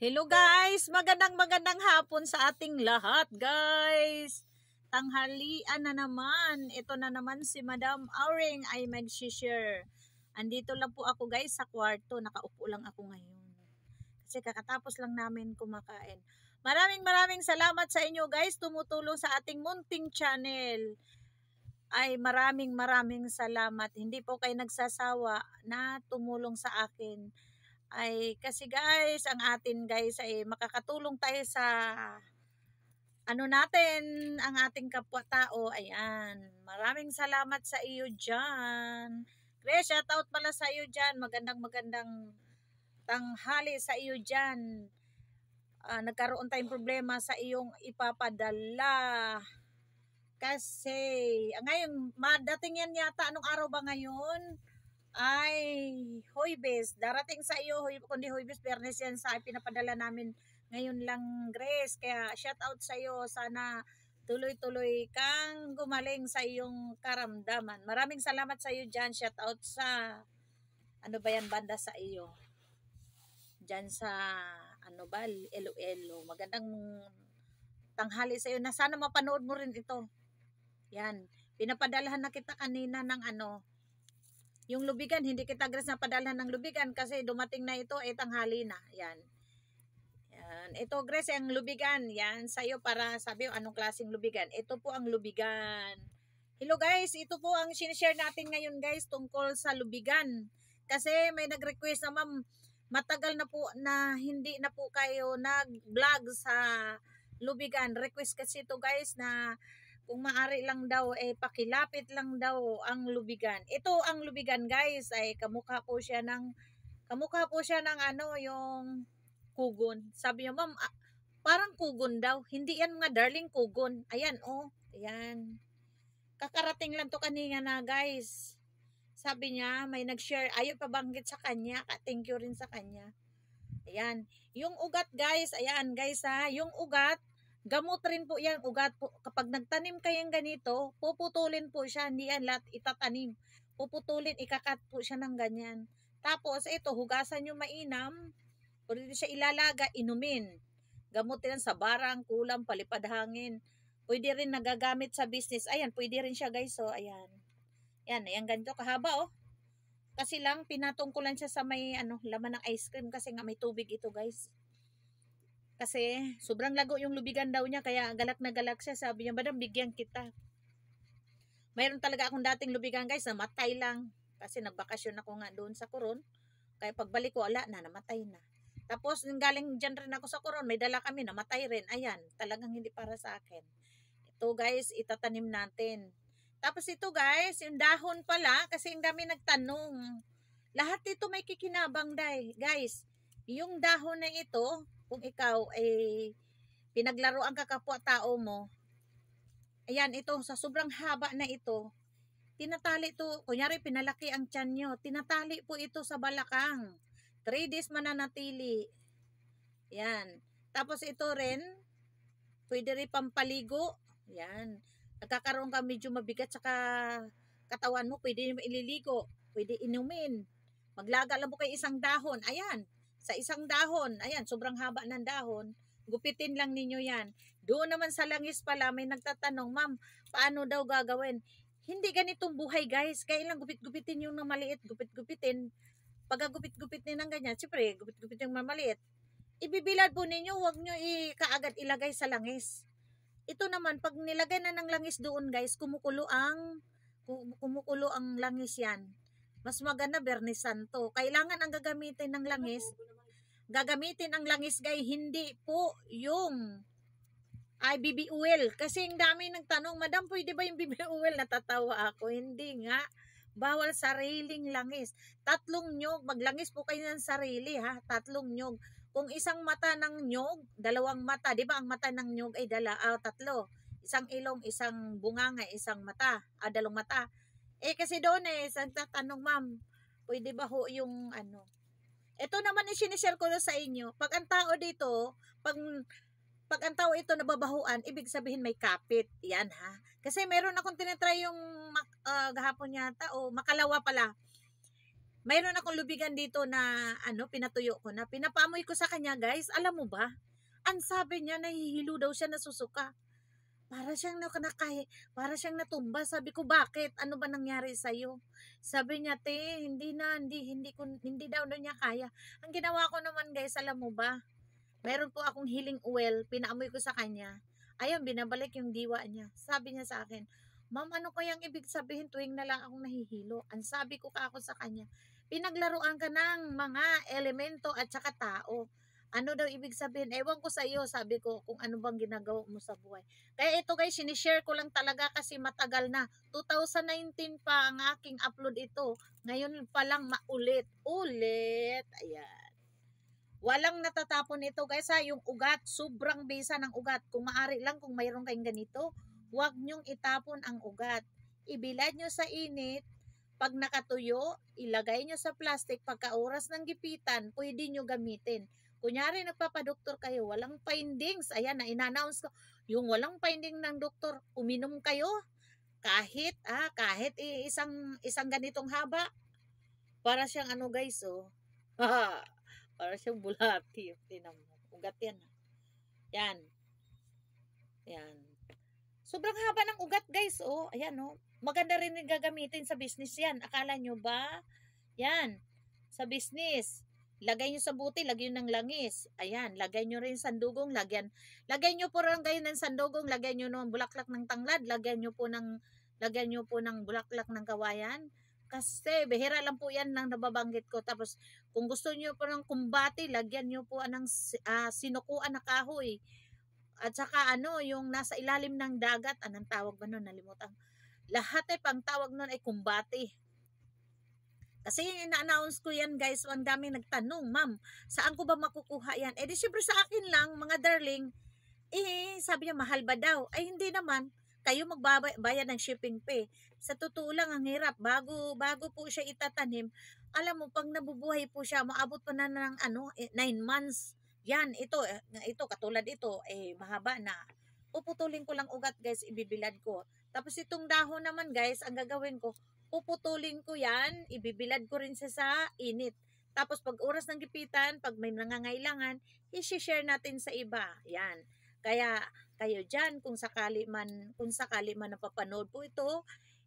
Hello guys! Magandang hapon sa ating lahat guys! Tanghalian na naman. Ito na naman si Madam Auring ay mag-share. Andito lang po ako guys sa kwarto. Nakaupo lang ako ngayon. Kasi kakatapos lang namin kumakain. Maraming salamat sa inyo guys. Tumutulong sa ating munting channel. Ay maraming salamat. Hindi po kayo nagsasawa na tumulong sa akin. Ay kasi guys, ang atin guys ay makakatulong tayo sa ano natin, ang ating kapwa-tao. Ayan, maraming salamat sa iyo dyan. Grace, shout out pala sa iyo dyan. Magandang tanghali sa iyo dyan. Nagkaroon tayong problema sa iyong ipapadala. Kasi, ngayon, madating yan yata. Anong araw ba ngayon? Ay, Huwebes. Darating sa iyo, kundi Huwebes, Biyernes yan sa pinapadala namin ngayon lang, Grace. Kaya shout out sa iyo. Sana tuloy-tuloy kang gumaling sa iyong karamdaman. Maraming salamat sa iyo dyan. Shout out sa, ano ba yan, banda sa iyo? Dyan sa, ano ba, Iloilo. Magandang tanghali sa iyo na sana mapanood mo rin ito. Yan. Pinapadalahan na kita kanina ng ano, yung lubigan, hindi kita Grace na padalhan ng lubigan kasi dumating na ito, tanghali na. Yan. Yan. Ito Grace, ang lubigan. Yan, sa'yo para sabi anong klaseng lubigan. Ito po ang lubigan. Hello guys, ito po ang sinishare natin ngayon guys tungkol sa lubigan. Kasi may nag-request na ma'am, matagal na po na hindi na po kayo nag-vlog sa lubigan. Request kasi ito guys na kung maaari lang daw, pakilapit lang daw ang lubigan. Ito ang lubigan guys, ay kamukha po siya ng ano, yung kugon. Sabi niya, ma'am, parang kugon daw. Hindi yan mga darling kugon. Ayan, oh. Ayan. Kakarating lang to kanina na guys. Sabi niya, may nag-share. Ayaw pabanggit sa kanya. Thank you rin sa kanya. Ayan. Yung ugat guys, ayan guys ha. Yung ugat, gamot rin po yan, ugat po. Kapag nagtanim kayong ganito, puputulin po siya, hindi yan lahat itatanim. Puputulin, ikakat po siya ng ganyan. Tapos ito, hugasan nyo mainam, pwede siya ilalaga, inumin. Gamot yan sa barang, kulam, palipad hangin. Pwede rin nagagamit sa business. Ayan, pwede rin siya guys, so ayan. Yan, ayan ganito kahaba oh. Kasi lang, pinatong ko lang siya sa may laman ng ice cream kasi nga may tubig ito guys. Kasi sobrang lago yung lubigan daw niya kaya galak na galak siya. Sabi niya, madam, bigyan kita. Mayroon talaga akong dating lubigan guys, namatay lang. Kasi nagbakasyon ako nga doon sa Coron. Kaya pagbalik ko, ala na, namatay na. Tapos galing dyan rin ako sa Coron, may dala kami, namatay rin. Ayan, talagang hindi para sa akin. Ito guys, itatanim natin. Tapos ito guys, yung dahon pala, kasi yung dami nagtanong. Lahat ito may kikinabang guys. Yung dahon na ito, kung ikaw ay pinaglaruan ka kapwa-tao mo, ayan, ito, sa sobrang haba na ito, tinatali ito, kunyari pinalaki ang tiyan nyo, tinatali po ito sa balakang. 3 days mananatili. Yan. Tapos ito rin, pwede rin pampaligo. Yan. Nagkakaroon ka medyo mabigat sa katawan mo, pwede ililigo, pwede inumin. Maglaga lang po kayo isang dahon. Ayan. Sa isang dahon, ayan, sobrang haba ng dahon, gupitin lang ninyo yan. Doon naman sa langis pala, may nagtatanong, ma'am, paano daw gagawin? Hindi ganitong buhay guys, kailang gupit-gupitin yung na maliit, gupit-gupitin. Pag gupit-gupitin ng ganyan, siyempre, gupit-gupitin yung maliit. Ibibilad po ninyo, huwag nyo kaagad ilagay sa langis. Ito naman, pag nilagay na ng langis doon guys, kumukulo ang langis yan. Mas maganda Bernis Santo. Kailangan ang gagamitin ng langis. Gagamitin ang langis guys, hindi po yung BB oil. Kasi yung dami nagtanong, madam, pwede ba yung BB oil? Natatawa ako. Hindi nga. Bawal sariling langis. 3 nyog. Maglangis po kayo ng sarili ha. 3 nyog. Kung isang mata ng nyog, 2 mata. Di ba ang mata ng nyog ay 3. Isang ilong, isang bunganga, isang mata. 2 mata. Kasi doon nagtatanong, ma'am, pwede ba ho yung ano? Ito naman sinishare ko sa inyo. Pag ang tao dito, pag ang tao ito nababahuan, ibig sabihin may kapit. Yan ha. Kasi meron akong tinatry yung gahapon yata, o makalawa pala. mayroon akong lubigan dito na pinatuyo ko na. Pinapamoy ko sa kanya guys. Alam mo ba? Ang sabi niya, nahihilo daw siya, nasusuka. Para siyang para siyang natumba. Sabi ko, bakit? Ano ba nangyari sa iyo? Sabi niya, te, hindi daw niya kaya. Ang ginawa ko naman guys, alam mo ba? Meron po akong healing oil, pinaamoy ko sa kanya. Ayun, binabalik yung diwa niya. Sabi niya sa akin, Ma'am, ano kayang ibig sabihin tuwing na lang akong nahihilo? Ang sabi ko ako sa kanya, pinaglaruan ka ng mga elemento at saka tao. Ano daw ibig sabihin? Ewan ko sa iyo, sabi ko, kung ano bang ginagawa mo sa buhay. Kaya ito guys, sinishare ko lang talaga kasi matagal na. 2019 pa ang aking upload ito. Ngayon pa lang maulit. Ulit. Ayan. Walang natatapon ito guys ha, yung ugat, sobrang bisa ng ugat. Kung maaari lang, kung mayroon kayong ganito, huwag nyong itapon ang ugat. Ibilad nyo sa init, pag nakatuyo, ilagay nyo sa plastic, pagka oras ng gipitan, pwede nyo gamitin. Kunyari nagpapadoktor kayo, walang findings, ayan na ina-announce ko, yung walang finding ng doktor, uminom kayo, kahit isang ganitong haba, para siyang guys, oh. Para siyang bulati. Tinan mo. Ugat yan. Yan. Yan. Sobrang haba ng ugat guys. Oh, ayan oh. Maganda rin yung gagamitin sa business yan. Akala nyo ba? Yan. Sa business. Lagay nyo sa buti, lagyan ng langis. Ayan. Lagay nyo rin sandugong. Lagay nyo po rin kayo ng sandugong. Lagay nyo ng bulaklak ng tanglad. Lagyan nyo po ng bulaklak ng kawayan. Kasi bihira lang po yan lang nababanggit ko. Tapos kung gusto niyo po ng kumbati, lagyan niyo po ng sinukuan na kahoy. At saka yung nasa ilalim ng dagat, anong tawag ba nun? Nalimutan. Lahat pang tawag nun ay kumbati. Kasi ina-announce ko yan guys, ang dami nagtanong, ma'am, saan ko ba makukuha yan? Eh di syempre sa akin lang, mga darling, sabi niya mahal ba daw? Ay hindi naman, kayo magbabayad ng shipping fee. Sa totoo lang, ang hirap. Bago po siya itatanim, alam mo, pag nabubuhay po siya, maabot pa na ng 9 months. Yan, ito katulad ito, mahaba na. Puputulin ko lang ugat guys, ibibilad ko. Tapos itong dahon naman guys, ang gagawin ko, puputulin ko yan, ibibilad ko rin sa init. Tapos pag oras ng gipitan, pag may nangangailangan, i-share natin sa iba. Yan. Kaya kayo dyan, kung sakali man napapanood po ito,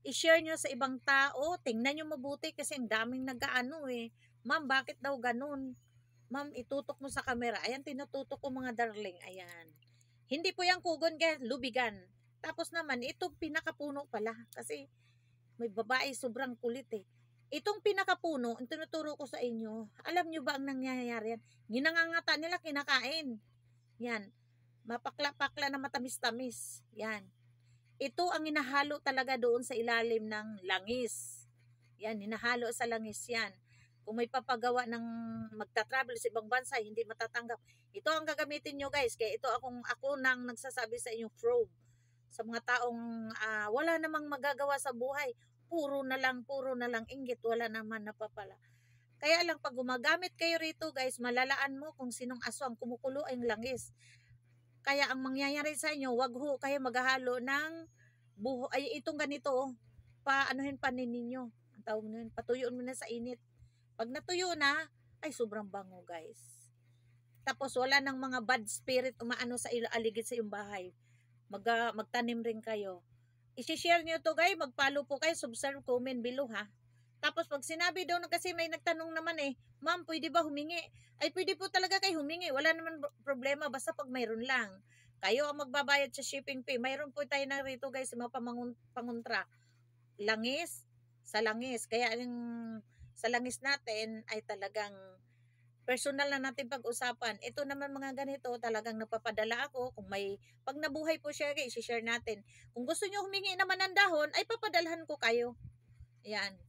i-share nyo sa ibang tao, tingnan nyo mabuti kasi ang daming nag-aano Ma'am, bakit daw ganun? Ma'am, itutok mo sa camera. Ayan, tinututok ko mga darling. Ayan. Hindi po yung kugon, guys, lubigan. Tapos naman, ito pinakapuno pala. Kasi may babae, sobrang kulit Itong pinakapuno, ang tinuturo ko sa inyo, alam nyo ba ang nangyayari yan? Ginangangata nila, kinakain. Yan. Mapakla-pakla na matamis-tamis. Yan. Ito ang hinahalo talaga doon sa ilalim ng langis. Yan, hinahalo sa langis yan. Kung may papagawa ng magta-travel sa ibang bansa, hindi matatanggap. Ito ang gagamitin nyo guys. Kaya ito ako nang nagsasabi sa inyong probe. Sa mga taong wala namang magagawa sa buhay. Puro na lang inggit. Wala naman napapala. Kaya lang pag gumagamit kayo rito guys, malalaan mo kung sinong aswang kumukulo ang langis. Kaya ang mangyayari sa inyo, wag ho kayo maghahalo ng itong ganito, paanuhin pa ninyo. Ang tawag nun, patuyuin mo na sa init. Pag natuyo na, ay sobrang bango guys. Tapos wala nang mga bad spirit umaano sa aligid sa iyong bahay. Magtanim rin kayo. I-share nyo to guys, mag-follow po kayo, subscribe, comment below ha. Tapos pag sinabi daw kasi may nagtanong naman ma'am, pwede ba humingi? Ay pwede po talaga kayo humingi. Wala naman problema basta pag mayroon lang. Kayo ang magbabayad sa shipping fee. Mayroon po tayo na rito guys, mga pangontra. Langis, sa langis. Kaya sa langis natin ay talagang personal na natin pag-usapan. Ito naman mga ganito, talagang napapadala ako. Pag nabuhay po siya, i-share natin. Kung gusto nyo humingi naman ng dahon, ay papadalhan ko kayo. Yan.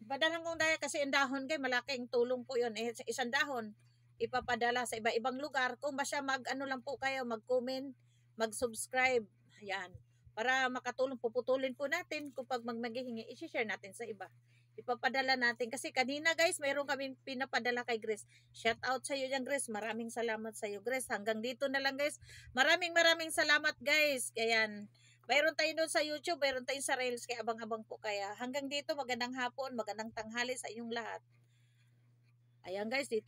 Padalhan kong dahil kasi ang dahon kay malaking tulong po yun. Isang dahon, ipapadala sa iba-ibang lugar. Kung ba siya lang po kayo, mag-comment, mag-subscribe. Ayan. Para makatulong, puputulin po natin kung pag maghihingi, i-share natin sa iba. Ipapadala natin. Kasi kanina guys, mayroon kami pinapadala kay Grace. Shout out sa iyo dyan Grace. Maraming salamat sa iyo Grace. Hanggang dito na lang guys. Maraming salamat guys. Kaya Mayroon tayo doon sa YouTube, mayroon tayo sa Reels, kaya abang-abang po kaya. Hanggang dito, magandang hapon, magandang tanghali sa inyong lahat. Ayan guys, dito